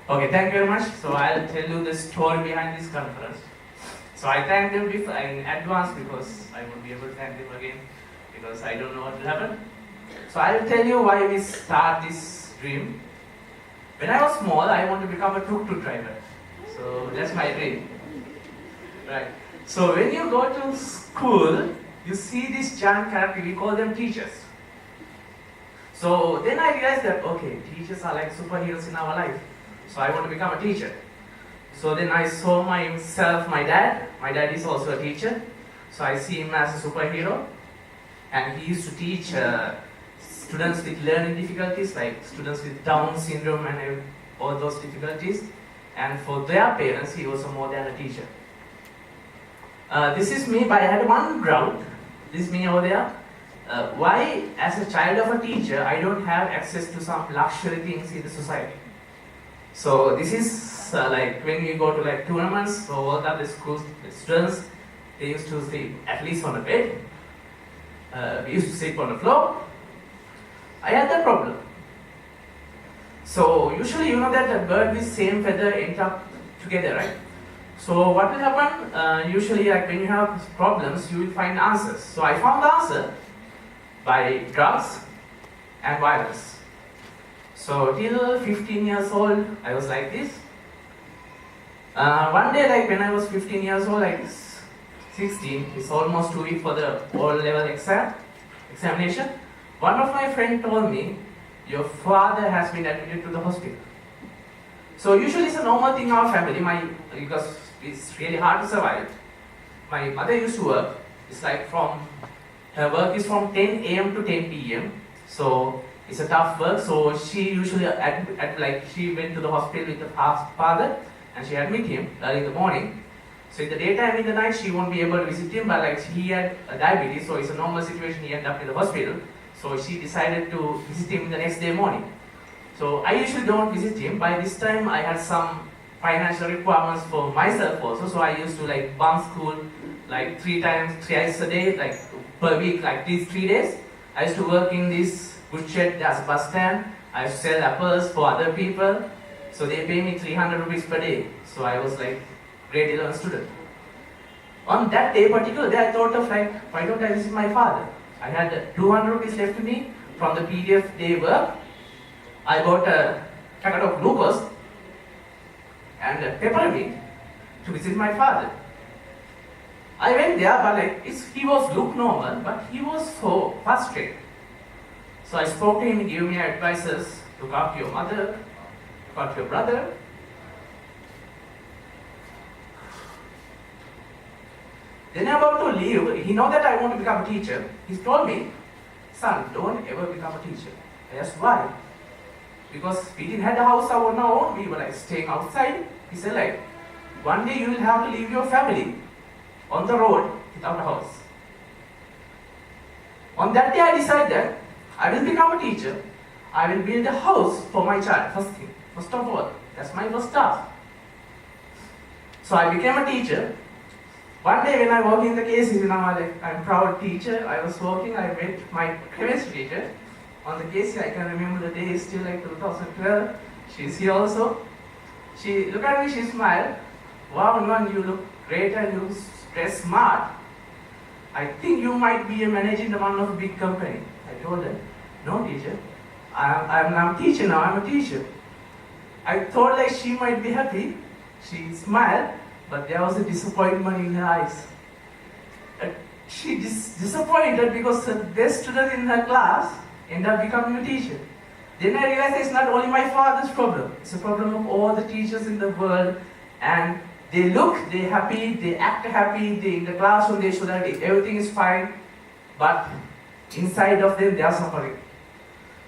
Okay, thank you very much. So I'll tell you the story behind this conference. So I thank them in advance because I won't be able to thank them again because I don't know what will happen. So I'll tell you why we start this dream. When I was small, I want to become a tuk-tuk driver. So that's my dream. Right. So when you go to school, you see this giant character, we call them teachers. So then I realized that, okay, teachers are like superheroes in our life. So I want to become a teacher. So then I saw myself, my dad is also a teacher. So I see him as a superhero. And he used to teach students with learning difficulties, like students with Down syndrome and all those difficulties. And for their parents, he was more than a teacher. This is me, but I had one ground. This is me over there. Why, as a child of a teacher, I don't have access to some luxury things in the society? So this is like when we go to like tournaments, so all the other schools, the students, they used to sleep at least on a bed. We used to sleep on the floor. I had that problem. So usually you know that a bird with same feather end up together, right? So what will happen, usually like when you have problems, you will find answers. So I found the answer by drugs and violence. So till 15 years old, I was like this. One day, like when I was 15 years old, like 16, it's almost 2 weeks for the O-level examination. One of my friends told me, your father has been admitted to the hospital. So usually it's a normal thing in our family, because it's really hard to survive. My mother used to work, it's like her work is from 10 a.m. to 10 p.m. So it's a tough work, so she usually, she went to the hospital with the father and she admitted him early in the morning. So in the daytime, in the night, she won't be able to visit him, but like he had diabetes, so it's a normal situation, he ended up in the hospital. So she decided to visit him the next day morning. So I usually don't visit him. By this time, I had some financial requirements for myself also, so I used to like bump school like twice a day, like per week, like these 3 days. I used to work in this good shed as a bus stand. I used to sell apples for other people. So they pay me 300 rupees per day. So I was like grade 11 student. On that day, particular day, I thought of like, why don't I visit my father? I had 200 rupees left to me from the PDF day work. I bought a packet of glucose and a peppermint to visit my father. I went there, but like he looked normal, but he was so frustrated. So I spoke to him, he gave me advices, look after your mother, look after your brother. Then about to leave, he know that I want to become a teacher. He told me, son, don't ever become a teacher. I asked why? Because we didn't have a house on our own, we were like staying outside. He said like, one day you will have to leave your family on the road without a house. On that day I decided that I will become a teacher. I will build a house for my child, first of all. That's my first task. So I became a teacher. One day when I work in the cases, I'm proud teacher, I was working, I met my chemistry teacher. On the case, I can remember the day is still like 2012. She's here also. She looked at me, she smiled. Wow, Nuwan, you look great and you dress smart. I think you might be a manager in one of a big company. I told her, no teacher, I'm a teacher now, I'm a teacher. I thought like she might be happy. She smiled, but there was a disappointment in her eyes. She disappointed because the best student in her class ended up becoming a teacher. Then I realized it's not only my father's problem, it's a problem of all the teachers in the world. And they look, they're happy, they act happy, they in the classroom, they show that everything is fine, but inside of them, they are suffering.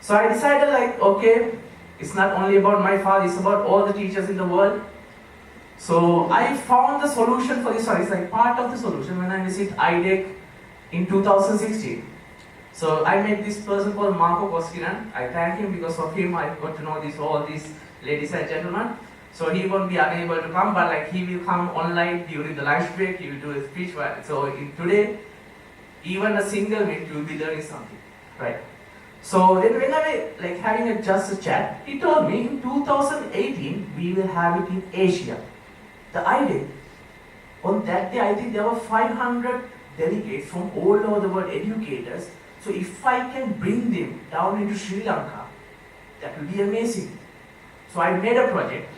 So I decided like, okay, it's not only about my father, it's about all the teachers in the world. So I found the solution for this, it's like part of the solution when I visited SLDEC in 2016. So I met this person called Marco Koskinan. I thank him because of him I got to know all these ladies and gentlemen. So he won't be unable to come, but like he will come online during the lunch break, he will do a speech. So today, even a single minute you will be learning something, right? So then when I was like having just a chat, he told me in 2018 we will have it in Asia. The idea, on that day I think there were 500 delegates from all over the world, educators. So if I can bring them down into Sri Lanka, that will be amazing. So I made a project.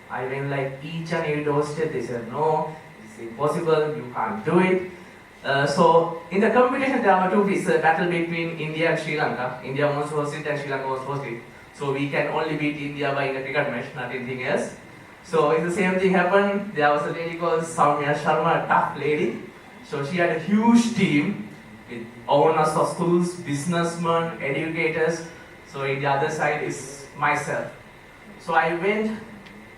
I went like each and every doorstep. They said, no, it's impossible, you can't do it. So in the competition there are two pieces, a battle between India and Sri Lanka. India wants to host it and Sri Lanka wants to host it. So we can only beat India by a cricket match, not anything else. So it's the same thing happened. There was a lady called Soumya Sharma, a tough lady. So she had a huge team with owners of schools, businessmen, educators. So in the other side is myself. So I went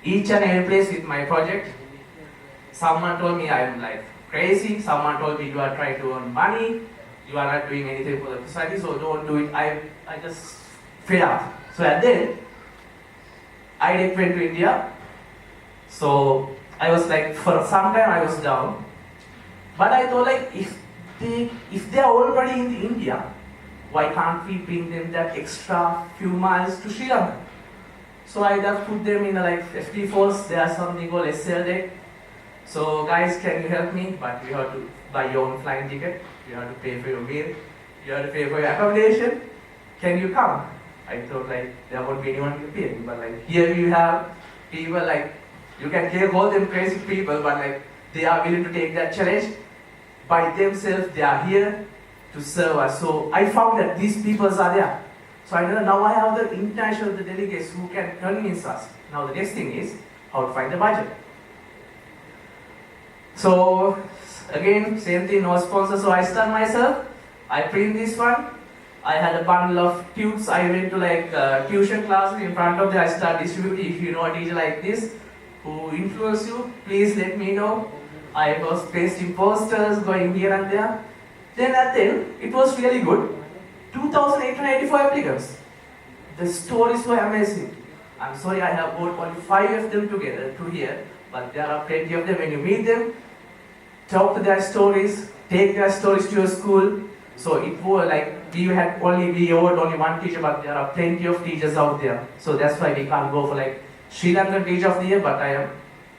each and every place with my project. Someone told me I'm like crazy. Someone told me you are trying to earn money. You are not doing anything for the society, so don't do it. I just fed up. So at then, I went to India. So I was like, for some time I was down. But I thought like, if they are already in India, why can't we bring them that extra few miles to Sri Lanka? So I just put them in like FP force. There's something called SLDEC. So guys, can you help me? But you have to buy your own flying ticket. You have to pay for your meal. You have to pay for your accommodation. Can you come? I thought like there won't be anyone to pay me. But like here you have people like, you can call them crazy people, but like they are willing to take that challenge by themselves. They are here to serve us. So I found that these people are there. So I know now I have the international delegates who can convince us. Now the next thing is how to find the budget. So again, same thing, no sponsor. So I start myself. I print this one. I had a bundle of tubes. I went to like tuition classes in front of them. I start distributing. If you know a teacher like this who influence you, please let me know. I was pasting posters, going here and there. Then at the end, it was really good. 2,884 applicants. The stories were amazing. I'm sorry I have brought only 5 of them together to here, but there are plenty of them. When you meet them, talk to their stories, take their stories to your school. So it was like we award only one teacher, but there are plenty of teachers out there. So that's why we can't go for like Sri Lankan Teacher of the Year, but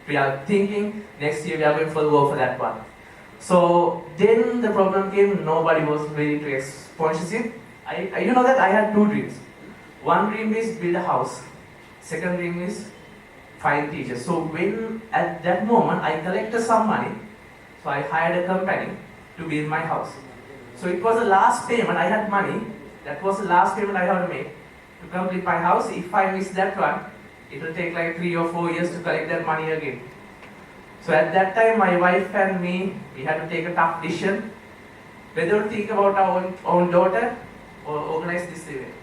we are thinking next year we are going to go for that one. So then the problem came, nobody was ready to sponsorship. You know that I had 2 dreams. One dream is build a house. Second dream is find teachers. So when at that moment I collected some money, so I hired a company to build my house. So it was the last payment, I had money. That was the last payment I had to make to complete my house. If I miss that one, it will take like 3 or 4 years to collect that money again. So at that time, my wife and me, we had to take a tough decision whether to think about our own daughter or organize this event.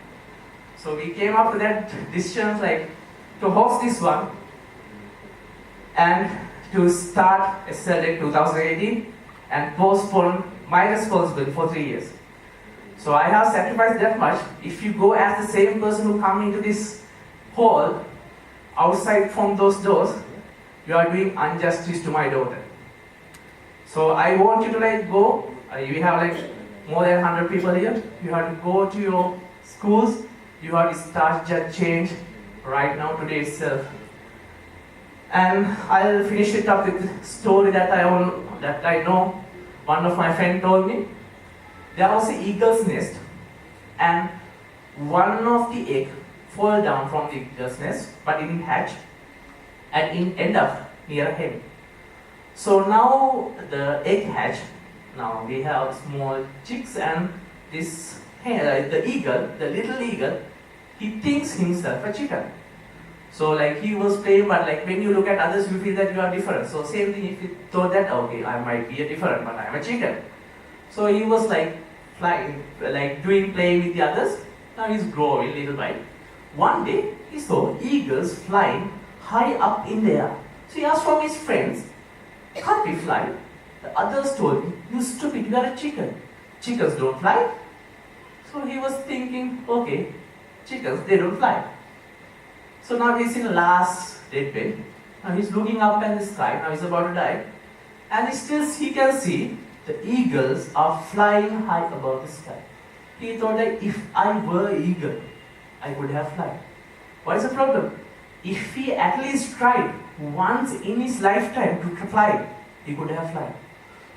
So we came up with that decision like to host this one and to start SLDEC 2018 and postpone my responsibility for 3 years. So I have sacrificed that much. If you go as the same person who come into this hall, outside from those doors, you are doing injustice to my daughter. So I want you to like go, we have like more than 100 people here. You have to go to your schools, you have to start that change right now, today itself. And I'll finish it up with a story that I know. One of my friends told me. There was an eagle's nest and one of the egg fall down from the eagle's nest, but it didn't hatch and it end up near a hen. So now the egg hatch. Now we have small chicks and this hen, the eagle, the little eagle, he thinks himself a chicken. So like he was playing, but like when you look at others, you feel that you are different. So same thing, if you thought that, okay, I might be a different, but I am a chicken. So he was like flying, like playing with the others. Now he's growing little by. One day he saw eagles flying high up in the air. So he asked from his friends, can't we fly? The others told him, you stupid, you are a chicken. Chickens don't fly. So he was thinking, okay, chickens, they don't fly. So now he's in the last deathbed. Now he's looking up at the sky. Now he's about to die. And still he can see the eagles are flying high above the sky. He thought that if I were eagle, I could have fly. What is the problem? If he at least tried once in his lifetime to fly, he could have fly.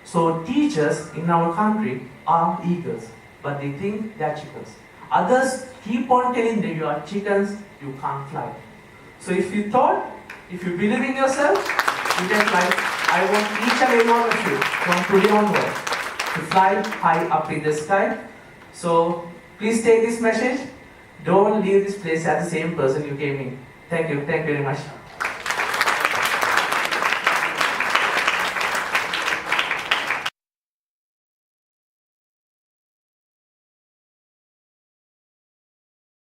So teachers in our country are eagles, but they think they are chickens. Others keep on telling them you are chickens, you can't fly. So if you thought, if you believe in yourself, you can fly. I want each and every one of you from today onwards to fly high up in the sky. So please take this message. Don't leave this place as the same person you came in. Thank you very much.